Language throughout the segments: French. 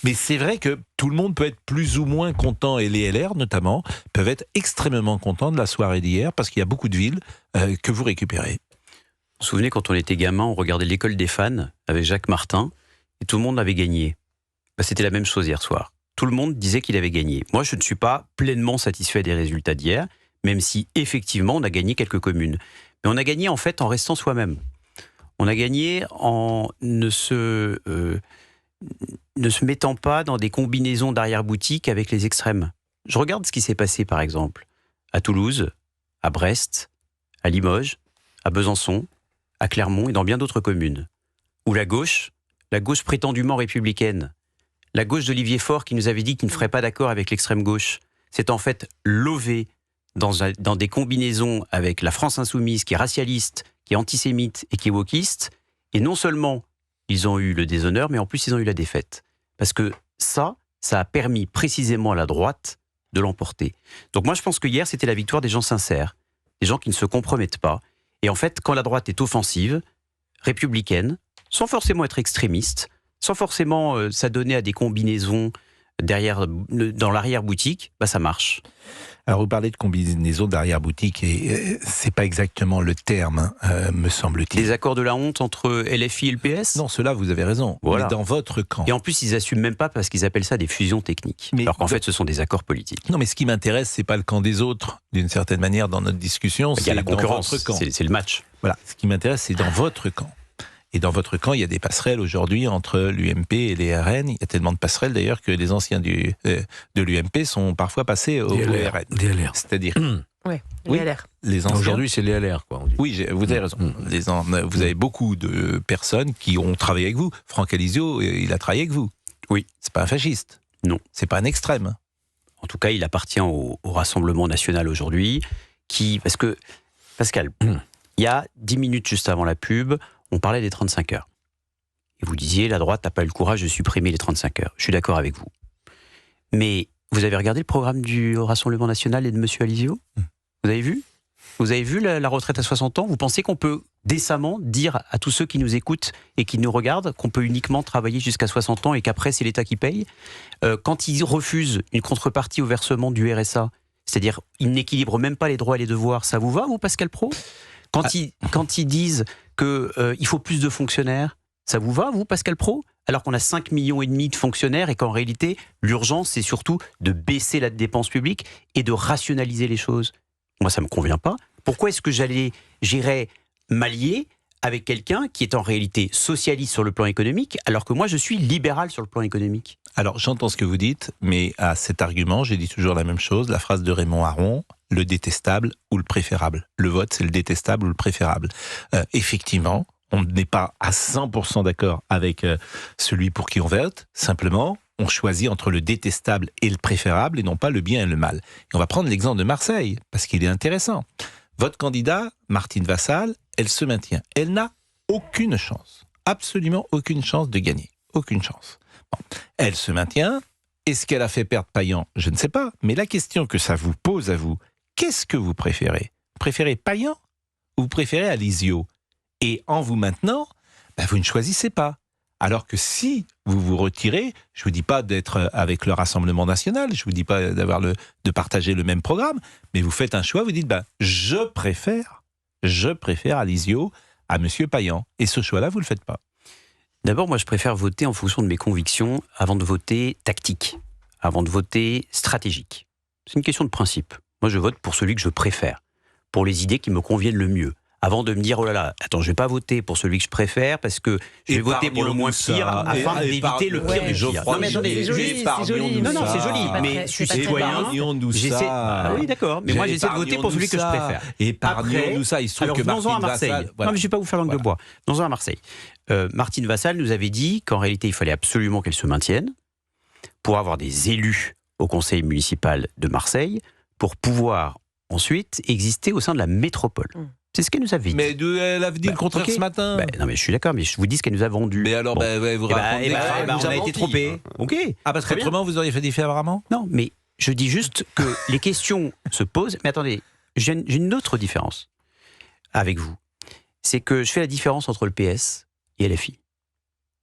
Mais c'est vrai que tout le monde peut être plus ou moins content, et les LR notamment peuvent être extrêmement contents de la soirée d'hier, parce qu'il y a beaucoup de villes que vous récupérez. Vous vous souvenez, quand on était gamin, on regardait l'école des fans avec Jacques Martin, et tout le monde avait gagné. C'était la même chose hier soir. Tout le monde disait qu'il avait gagné. Moi, je ne suis pas pleinement satisfait des résultats d'hier, même si effectivement on a gagné quelques communes. Mais on a gagné en fait en restant soi-même. On a gagné en ne se mettant pas dans des combinaisons d'arrière-boutique avec les extrêmes. Je regarde ce qui s'est passé par exemple à Toulouse, à Brest, à Limoges, à Besançon, à Clermont et dans bien d'autres communes, où la gauche prétendument républicaine, la gauche d'Olivier Faure qui nous avait dit qu'il ne ferait pas d'accord avec l'extrême gauche, s'est en fait levée dans des combinaisons avec la France insoumise qui est racialiste, qui est antisémite et qui est wokiste. Et non seulement ils ont eu le déshonneur, mais en plus ils ont eu la défaite. Parce que ça a permis précisément à la droite de l'emporter. Donc moi je pense que hier c'était la victoire des gens sincères, des gens qui ne se compromettent pas. Et en fait quand la droite est offensive, républicaine, sans forcément être extrémiste, sans forcément s'adonner à des combinaisons dans l'arrière-boutique, ça marche. Alors vous parlez de combinaison d'arrière-boutique, et c'est pas exactement le terme, me semble-t-il. Des accords de la honte entre LFI et le PS ? Non, cela vous avez raison, voilà. Mais dans votre camp. Et en plus ils n'assument même pas parce qu'ils appellent ça des fusions techniques, alors qu'en fait ce sont des accords politiques. Non, mais ce qui m'intéresse, c'est pas le camp des autres, d'une certaine manière, dans notre discussion, il y a la concurrence, c'est le match. Voilà, ce qui m'intéresse, c'est dans votre camp. Et dans votre camp, il y a des passerelles aujourd'hui entre l'UMP et les RN. Il y a tellement de passerelles d'ailleurs que les anciens de l'UMP sont parfois passés au RN. Des LR. C'est-à-dire... Les LR. Les anciens... Aujourd'hui, c'est les LR, quoi. Oui, vous avez raison. Vous avez beaucoup de personnes qui ont travaillé avec vous. Franck Alizio, il a travaillé avec vous. Oui. C'est pas un fasciste. Non. C'est pas un extrême. En tout cas, il appartient au Rassemblement national aujourd'hui. Parce que, Pascal, il y a 10 minutes juste avant la pub, on parlait des 35 heures. Et vous disiez, la droite n'a pas eu le courage de supprimer les 35 heures. Je suis d'accord avec vous. Mais vous avez regardé le programme du Rassemblement national et de M. Alizio ? Vous avez vu ? Vous avez vu la retraite à 60 ans ? Vous pensez qu'on peut décemment dire à tous ceux qui nous écoutent et qui nous regardent qu'on peut uniquement travailler jusqu'à 60 ans et qu'après c'est l'État qui paye ? Quand ils refusent une contrepartie au versement du RSA, c'est-à-dire ils n'équilibrent même pas les droits et les devoirs, ça vous va, vous, Pascal Praud ? Quand ils disent qu'il faut plus de fonctionnaires, ça vous va, vous, Pascal Praud ? Alors qu'on a 5,5 millions de fonctionnaires et qu'en réalité, l'urgence, c'est surtout de baisser la dépense publique et de rationaliser les choses. Moi, ça ne me convient pas. Pourquoi est-ce que j'irais m'allier avec quelqu'un qui est en réalité socialiste sur le plan économique, alors que moi, je suis libéral sur le plan économique ? Alors, j'entends ce que vous dites, mais à cet argument, j'ai dit toujours la même chose, la phrase de Raymond Aron, le détestable ou le préférable. Le vote, c'est le détestable ou le préférable. Effectivement, on n'est pas à 100% d'accord avec celui pour qui on vote. Simplement, on choisit entre le détestable et le préférable et non pas le bien et le mal. Et on va prendre l'exemple de Marseille, parce qu'il est intéressant. Votre candidat, Martine Vassal, elle se maintient. Elle n'a aucune chance, absolument aucune chance de gagner. Aucune chance. Bon. Elle se maintient. Est-ce qu'elle a fait perdre Payan ? Je ne sais pas. Mais la question que ça vous pose à vous, qu'est-ce que vous préférez ? Vous préférez Payan ou vous préférez Alizio ? Et en vous maintenant, vous ne choisissez pas. Alors que si vous vous retirez, je ne vous dis pas d'être avec le Rassemblement national, je ne vous dis pas de partager le même programme, mais vous faites un choix, vous dites je préfère Alizio à M. Payan. Et ce choix-là, vous ne le faites pas. D'abord, moi, je préfère voter en fonction de mes convictions avant de voter tactique, avant de voter stratégique. C'est une question de principe. Moi, je vote pour celui que je préfère, pour les idées qui me conviennent le mieux. Avant de me dire, oh là là, attends, je vais pas voter pour celui que je préfère parce que je vais voter pour le moins pire afin d'éviter le pire du pire. Non mais attendez, c'est joli. Non, c'est joli, mais je suis citoyen. Oui, d'accord, mais moi j'essaie de voter pour celui que je préfère. Épargnons-nous ça, il se trouve que Martine Vassal... Vassal... Non mais je vais pas vous faire langue de bois. Venons-en à Marseille. Martine Vassal nous avait dit qu'en réalité il fallait absolument qu'elle se maintienne pour avoir des élus au conseil municipal de Marseille pour pouvoir ensuite exister au sein de la métropole. C'est ce qu'elle nous avait dit. Mais elle a dit le contraire ce matin. Non mais je suis d'accord, mais je vous dis ce qu'elle nous a vendu. Mais alors, vous racontez... on a été trompés. Ok. Ah, parce qu'autrement, vous auriez fait différemment ? Non, mais je dis juste que les questions se posent. Mais attendez, j'ai une autre différence avec vous. C'est que je fais la différence entre le PS et LFI.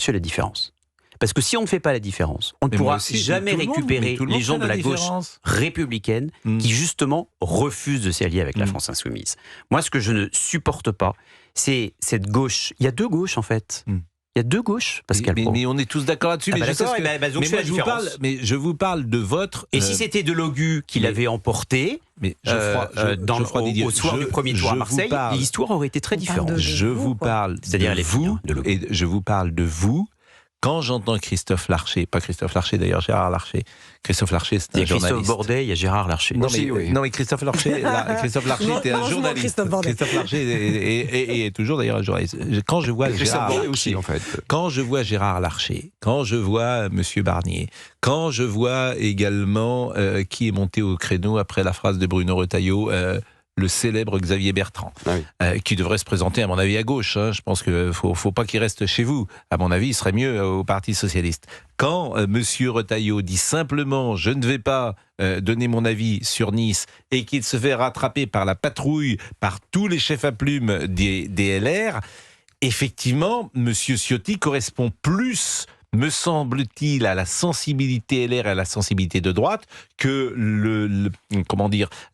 Je fais la différence. Parce que si on ne fait pas la différence, on ne pourra jamais récupérer les gens de la gauche républicaine qui justement refusent de s'allier avec la France insoumise. Moi, ce que je ne supporte pas, c'est cette gauche. Il y a deux gauches en fait. Il y a deux gauches, Pascal. Mais on est tous d'accord là-dessus. Ah bah d'accord, mais je vous parle de votre... Et si c'était de Logu qui l'avait emporté au soir du premier tour à Marseille, l'histoire aurait été très différente. Je vous parle de vous, et je vous parle de vous. Quand j'entends Christophe Larcher, pas Christophe Larcher d'ailleurs, Gérard Larcher. Christophe Larcher, c'est un journaliste. Christophe Bordet, il y a Gérard Larcher. Non mais Christophe Larcher, était un journaliste. Christophe Larcher est toujours d'ailleurs un journaliste. Quand je vois Gérard Larcher, aussi, en fait. Quand je vois Gérard Larcher, quand je vois Monsieur Barnier, quand je vois également qui est monté au créneau après la phrase de Bruno Retailleau, le célèbre Xavier Bertrand, qui devrait se présenter, à mon avis, à gauche. Je pense qu'il ne faut pas qu'il reste chez vous. À mon avis, il serait mieux au Parti Socialiste. Quand Monsieur Retailleau dit simplement « je ne vais pas donner mon avis sur Nice » et qu'il se fait rattraper par la patrouille, par tous les chefs à plumes des LR, effectivement, Monsieur Ciotti correspond plus, me semble-t-il, à la sensibilité LR et à la sensibilité de droite que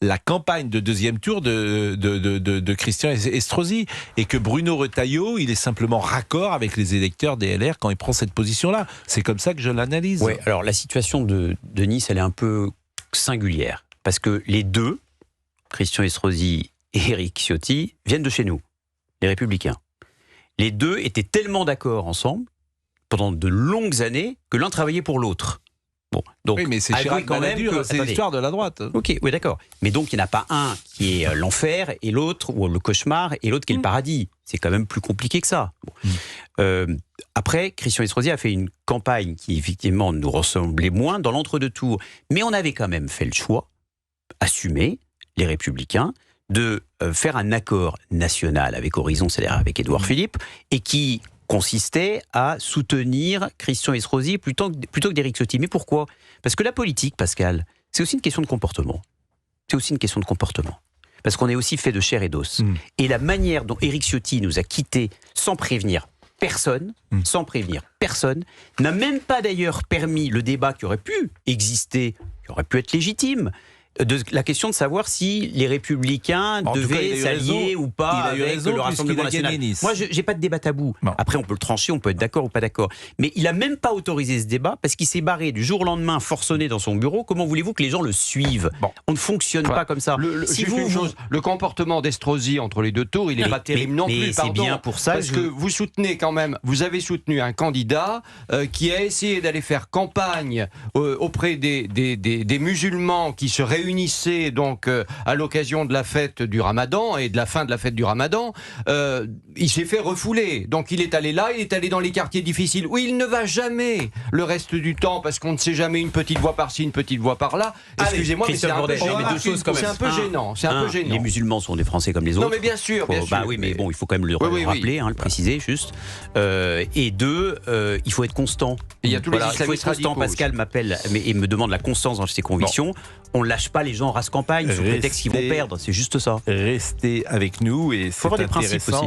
la campagne de deuxième tour de Christian Estrosi, et que Bruno Retailleau, il est simplement raccord avec les électeurs des LR quand il prend cette position-là. C'est comme ça que je l'analyse. Oui, alors la situation de Nice, elle est un peu singulière, parce que les deux, Christian Estrosi et Éric Ciotti, viennent de chez nous, les Républicains. Les deux étaient tellement d'accord ensemble pendant de longues années que l'un travaillait pour l'autre. Bon, donc, oui, mais c'est Chirac quand même c'est l'histoire de la droite. Ok, oui, d'accord. Mais donc, il n'y en a pas un qui est l'enfer et l'autre, ou le cauchemar, et l'autre qui est le paradis. C'est quand même plus compliqué que ça. Bon. Après, Christian Estrosi a fait une campagne qui, effectivement, nous ressemblait moins dans l'entre-deux-tours. Mais on avait quand même fait le choix, assumé, les Républicains, de faire un accord national avec Horizon, c'est-à-dire avec Édouard Philippe, et qui consistait à soutenir Christian Estrosi plutôt que d'Éric Ciotti. Mais pourquoi ? Parce que la politique, Pascal, c'est aussi une question de comportement. C'est aussi une question de comportement. Parce qu'on est aussi fait de chair et d'os. Et la manière dont Éric Ciotti nous a quittés sans prévenir personne, n'a même pas d'ailleurs permis le débat qui aurait pu exister, qui aurait pu être légitime, de la question de savoir si les Républicains devaient s'allier ou pas avec le Rassemblement national. Moi, j'ai pas de débat tabou. Non. Après, on peut le trancher, on peut être d'accord ou pas d'accord. Mais il a même pas autorisé ce débat parce qu'il s'est barré du jour au lendemain, forcené dans son bureau. Comment voulez-vous que les gens le suivent ? On ne fonctionne pas comme ça. Le comportement d'Estrosi entre les deux tours, il n'est pas terrible non plus. C'est bien pour ça. Parce que vous soutenez quand même, vous avez soutenu un candidat qui a essayé d'aller faire campagne auprès des musulmans qui se réunissaient donc à l'occasion de la fête du Ramadan et de la fin de la fête du Ramadan. Il s'est fait refouler. Donc il est allé là, il est allé dans les quartiers difficiles où il ne va jamais le reste du temps parce qu'on ne sait jamais, une petite voix par-ci, une petite voix par-là. Excusez-moi, mais c'est un peu gênant. C'est un peu gênant. Les musulmans sont des Français comme les autres. Non mais bien sûr. Oui, mais bon, il faut quand même le rappeler, le préciser juste. Et deux, il faut être constant. Il y a tous les il faut être constant. Pascal m'appelle et me demande la constance dans ses convictions. On ne lâche pas les gens en race campagne sous prétexte qu'ils vont perdre, c'est juste ça. Restez avec nous et c'est avoir des principes aussi.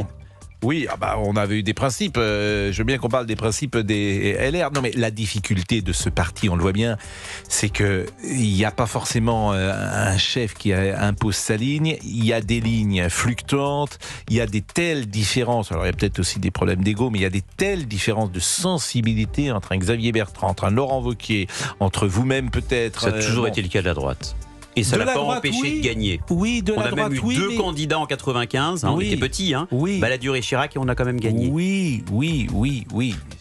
Oui, on avait eu des principes. Je veux bien qu'on parle des principes des LR. Non, mais la difficulté de ce parti, on le voit bien, c'est que il n'y a pas forcément un chef qui impose sa ligne. Il y a des lignes fluctuantes. Il y a des telles différences. Alors, il y a peut-être aussi des problèmes d'ego, mais il y a des telles différences de sensibilité entre un Xavier Bertrand, entre un Laurent Wauquiez, entre vous-même peut-être. Ça a toujours été le cas de la droite. Et ça ne l'a pas empêché de gagner. Oui, de la droite, on a même eu deux candidats en 95, on était petits, Balladur et Chirac, et on a quand même gagné. Oui,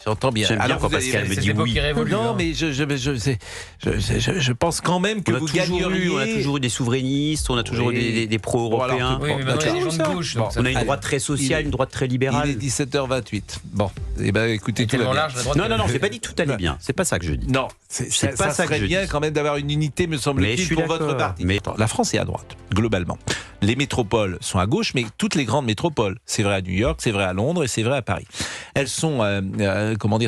j'entends bien. J'aime bien quand Pascal me dit oui. Non, mais je pense quand même que vous gagneriez. On a toujours eu des souverainistes, on a toujours eu des pro-européens. Oui, mais maintenant, il y a des gens de gauche. On a une droite très sociale, une droite très libérale. Il est 17h28. Bon, écoutez, tout va bien. Non, j'ai pas dit tout allait bien. C'est pas ça que je dis. Non, c'est pas ça que je dis. Ça serait bien quand même d'avoir une unité, me semble-t-il, pour votre parti. Mais la France est à droite, globalement. les métropoles sont à gauche, mais toutes les grandes métropoles. C'est vrai à New York, c'est vrai à Londres et c'est vrai à Paris. Elles sont,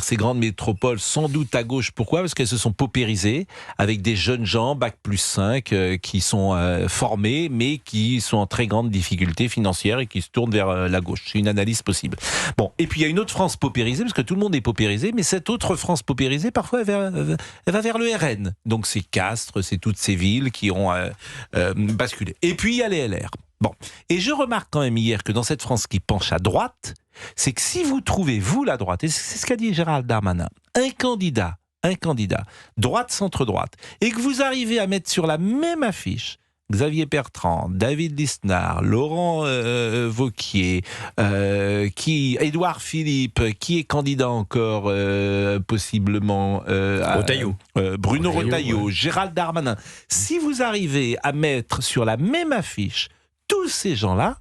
ces grandes métropoles, sans doute à gauche. Pourquoi ? Parce qu'elles se sont paupérisées avec des jeunes gens, bac+5, qui sont formés, mais qui sont en très grande difficulté financière et qui se tournent vers la gauche. C'est une analyse possible. Bon, et puis il y a une autre France paupérisée, parce que tout le monde est paupérisé, mais cette autre France paupérisée, parfois, elle va vers le RN. Donc c'est Castres, c'est toutes ces villes qui ont basculé. Et puis il y a les LR. Bon, et je remarque quand même hier que dans cette France qui penche à droite, c'est que si vous trouvez, vous, la droite, et c'est ce qu'a dit Gérald Darmanin, un candidat, droite-centre-droite, et que vous arrivez à mettre sur la même affiche Xavier Bertrand, David Lisnard, Laurent Wauquiez, Édouard Philippe, qui est candidat encore possiblement Retailleau. Bruno Retailleau, Gérald Darmanin. Si vous arrivez à mettre sur la même affiche tous ces gens-là,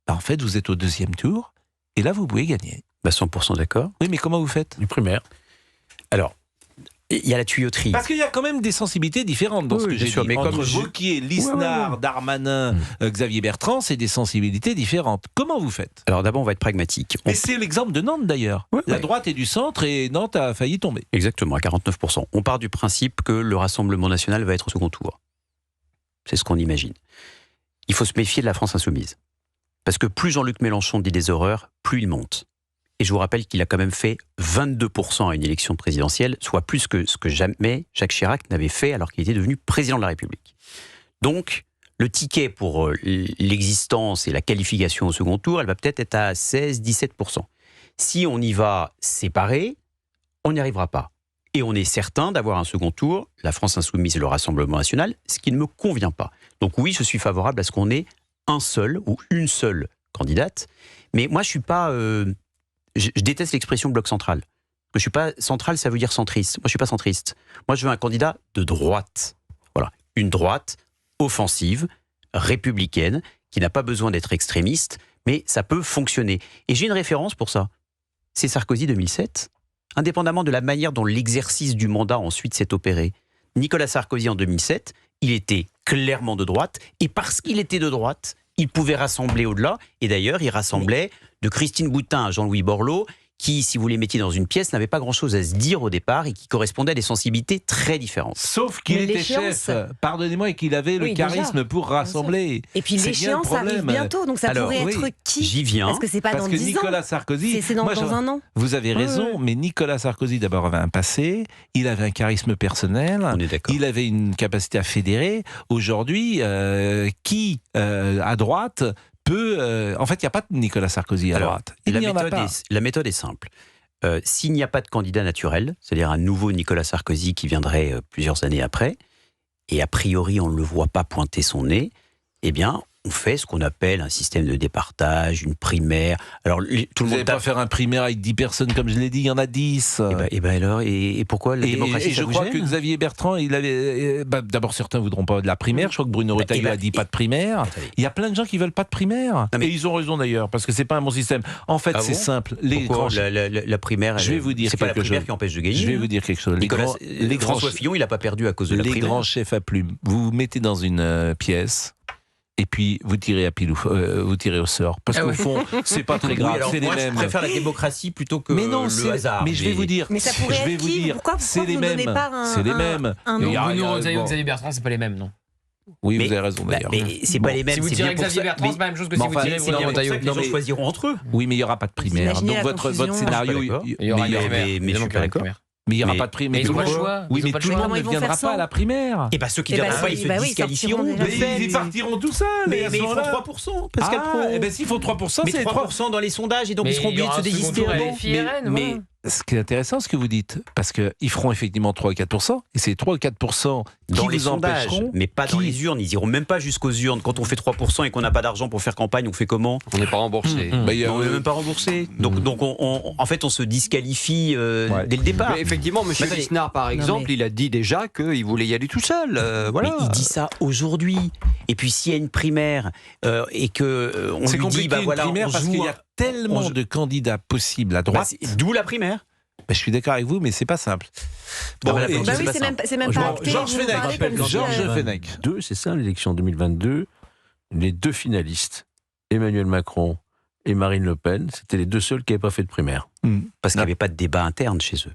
en fait, vous êtes au deuxième tour, et là, vous pouvez gagner. 100% d'accord. Oui, mais comment vous faites ? Les primaires. Alors, il y a la tuyauterie. Parce qu'il y a quand même des sensibilités différentes dans ce que j'ai dit. Mais entre comme Wauquiez, Lisnard, Darmanin, Xavier Bertrand, c'est des sensibilités différentes. Comment vous faites ? Alors d'abord, on va être pragmatique. Mais c'est l'exemple de Nantes d'ailleurs. La droite est du centre et Nantes a failli tomber. Exactement, à 49%. On part du principe que le Rassemblement national va être au second tour. C'est ce qu'on imagine. Il faut se méfier de la France insoumise. Parce que plus Jean-Luc Mélenchon dit des horreurs, plus il monte. Et je vous rappelle qu'il a quand même fait 22% à une élection présidentielle, soit plus que ce que jamais Jacques Chirac n'avait fait alors qu'il était devenu président de la République. Donc, le ticket pour l'existence et la qualification au second tour, elle va peut-être être à 16-17%. Si on y va séparé, on n'y arrivera pas. Et on est certain d'avoir un second tour, la France insoumise et le Rassemblement national, ce qui ne me convient pas. Donc oui, je suis favorable à ce qu'on ait un seul ou une seule candidate. Mais moi, je suis pas... Je déteste l'expression bloc central. Je suis pas central, ça veut dire centriste. Moi, je suis pas centriste. Moi, je veux un candidat de droite. Voilà, une droite offensive, républicaine, qui n'a pas besoin d'être extrémiste, mais ça peut fonctionner. Et j'ai une référence pour ça. C'est Sarkozy 2007. Indépendamment de la manière dont l'exercice du mandat ensuite s'est opéré, Nicolas Sarkozy en 2007, il était clairement de droite, et parce qu'il était de droite, il pouvait rassembler au-delà, et d'ailleurs, il rassemblait de Christine Boutin à Jean-Louis Borloo, qui, si vous les mettiez dans une pièce, n'avait pas grand-chose à se dire au départ et qui correspondait à des sensibilités très différentes. Sauf qu'il était chef, pardonnez-moi, et qu'il avait le charisme pour rassembler. Et puis l'échéance arrive bientôt, donc ça pourrait être qui ? J'y viens. Parce que c'est pas dans 10 ans. Nicolas Sarkozy, c'est dans un an. Vous avez raison, mais Nicolas Sarkozy d'abord avait un passé, il avait un charisme personnel, il avait une capacité à fédérer. Aujourd'hui, qui à droite en fait, il n'y a pas de Nicolas Sarkozy à droite. La méthode est simple. S'il n'y a pas de candidat naturel, c'est-à-dire un nouveau Nicolas Sarkozy qui viendrait plusieurs années après, et a priori on ne le voit pas pointer son nez, eh bien, on fait ce qu'on appelle un système de départage, une primaire. Alors, tout le monde pas faire un primaire avec 10 personnes, comme je l'ai dit, il y en a 10. Et pourquoi la démocratie, je crois que Xavier Bertrand, il avait... d'abord, certains ne voudront pas de la primaire. Je crois que Bruno Retailleau a dit pas de primaire. Il y a plein de gens qui ne veulent pas de primaire. Et ils ont raison d'ailleurs, parce que ce n'est pas un bon système. En fait, c'est simple. La primaire, je vais vous dire c'est pas la primaire qui empêche de gagner. Je vais vous dire quelque chose. François Fillon, il n'a pas perdu à cause de la primaire. Les grands chefs à plumes, vous vous mettez dans une pièce... Et puis vous tirez vous tirez au sort. Parce qu'au fond, c'est pas très grave. C'est les mêmes. Je préfère la démocratie plutôt que le hasard. Mais je vais vous dire. Mais ça pourrait être qui ? Pourquoi c'est les mêmes. C'est les mêmes. Bruno Retailleau, Xavier Bertrand, c'est pas les mêmes, non ? Oui, vous avez raison d'ailleurs. Mais c'est pas les mêmes. Si vous tirez Xavier Bertrand, c'est pas la même chose que si vous tirez Bruno Retailleau. Les gens choisiront entre eux. Oui, mais il n'y aura pas de primaire. Donc votre scénario. Il y aura mais je suis pas d'accord. Mais il n'y aura pas de primaire. Mais ils ont pas le choix. Oui, mais tout le monde ne viendra pas à la primaire. Et ceux qui ne viendront pas, ils se disqualifieront. Ils partiront tout seuls. Mais ils font 3%, Pascal Pro. Eh bien, s'ils font 3%, c'est 3% dans les sondages et donc ils seront obligés de se désister. Mais ce qui est intéressant, ce que vous dites, parce qu'ils feront effectivement 3 ou 4%, et c'est 3 ou 4% dans les sondages, mais pas dans les urnes. Ils iront même pas jusqu'aux urnes. Quand on fait 3% et qu'on n'a pas d'argent pour faire campagne, on fait comment ? On n'est pas remboursé. On n'est même pas remboursé. Donc en fait, on se disqualifie dès le départ. Mais effectivement, M. Lisnard, par exemple, il a dit déjà qu'il voulait y aller tout seul. Voilà. Mais il dit ça aujourd'hui. Et puis s'il y a une primaire et que on lui dit, une primaire parce qu'il y a tellement de candidats possibles à droite. D'où la primaire. Je suis d'accord avec vous, mais c'est pas simple. Bon, c'est même pas acté. Georges Fenech. C'est ça, l'élection 2022. les 2 finalistes, Emmanuel Macron et Marine Le Pen, c'était les 2 seuls qui n'avaient pas fait de primaire. Parce qu'il n'y avait pas de débat interne chez eux.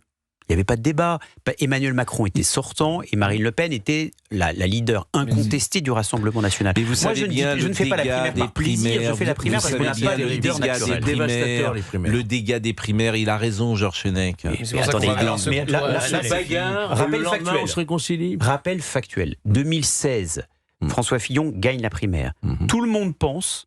Il n'y avait pas de débat. Emmanuel Macron était sortant et Marine Le Pen était la leader incontestée du Rassemblement national. Mais vous savez je ne fais pas la primaire par plaisir, je fais la primaire parce qu'on n'a pas de leader naturel. Le dégât des primaires, il a raison, Georges Fenech. Attendez, mais la bagarre, on se réconcilie. Rappel factuel. 2016, François Fillon gagne la primaire. Tout le monde pense,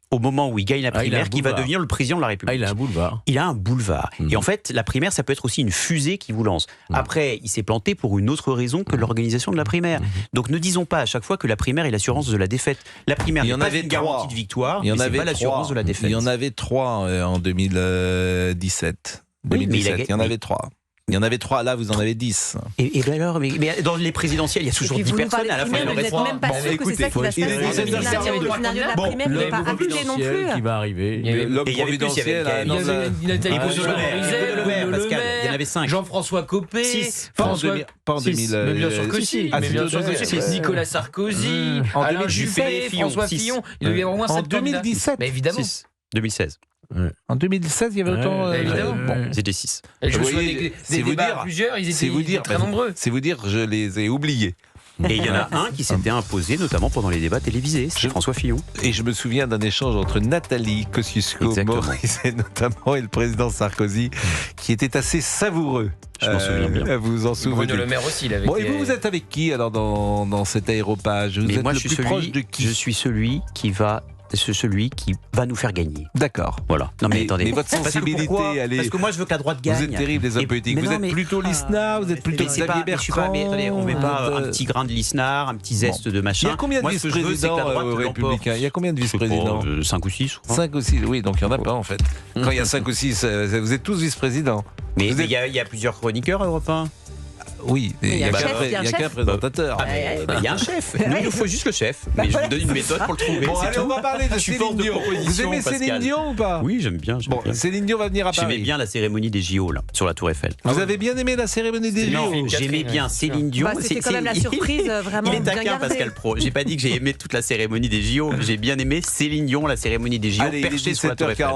au moment où il gagne la primaire, qu'il va devenir le président de la République. Il a un boulevard. Il a un boulevard. Et en fait, la primaire, ça peut être aussi une fusée qui vous lance. Après, il s'est planté pour une autre raison que l'organisation de la primaire. Donc ne disons pas à chaque fois que la primaire est l'assurance de la défaite. La primaire n'est pas une garantie de victoire, mais c'est pas l'assurance de la défaite. Il y en avait 3 en 2017. Oui, mais il y en avait 3. Il y en avait 3, là vous en avez 10. Et bien alors, mais dans les présidentielles, il y a toujours 10 personnes, à la fin il y en aurait 3. Même pas sûr que c'est ça qui va se passer. Le scénario de la primaire n'est pas acté non plus. Qui va arriver. L'homme providentiel. Il a été il y en avait 5. Jean-François Copé. 6. Pas en 2000. Mais bien sûr que si. Nicolas Sarkozy, Alain Juppé, François Fillon. Il y avait au moins 7 candidats. En 2017. Mais évidemment. 2016. En 2016, il y avait autant. Évidemment. C'était 6. Je me souviens des débats à plusieurs, ils étaient très nombreux. C'est vous dire, je les ai oubliés. Et il y en a un qui s'était imposé, notamment pendant les débats télévisés, c'est François Fillon. Et je me souviens d'un échange entre Nathalie Kosciusko-Morizet notamment et le président Sarkozy, qui était assez savoureux. Je m'en souviens bien. Vous vous en souvenez. Bruno Le Maire aussi, il avait. Bon, et vous êtes avec qui alors dans cet aéropage? Vous êtes moi, le plus proche de qui? Je suis celui qui va nous faire gagner. D'accord. Voilà. Non mais attendez. Mais votre sensibilité, elle est... Parce que moi je veux que la droite gagne. Vous êtes terrible les hommes politiques. Vous êtes plutôt Lisnard, vous êtes plutôt Xavier Bertrand. Mais attendez, on met pas un petit grain de Lisnard, un petit zeste de machin. Il y a combien de vice-présidents républicains? Il y a combien de vice-présidents? 5 ou 6. 5 ou 6, oui, donc il n'y en a pas en fait. Quand il y a 5 ou 6, vous êtes tous vice-présidents. Mais il y a plusieurs chroniqueurs à Europe 1. Oui, il n'y a qu'un présentateur. Il y a un chef. Nous, il nous faut juste le chef. Mais je vous donne une méthode pour le trouver. Bon, allez, on va parler de Céline Dion. Vous aimez Céline Dion ou pas? Oui, j'aime bien. Bon, Céline Dion va venir à Paris. J'aimais bien la cérémonie des JO là, sur la Tour Eiffel. Vous avez bien aimé la cérémonie des JO? Non, j'aimais bien Céline Dion. C'était quand même la surprise, vraiment. Il est taquin, Pascal Pro. J'ai pas dit que j'ai aimé toute la cérémonie des JO. J'ai bien aimé Céline Dion, la cérémonie des JO, perchée sur la Tour Eiffel.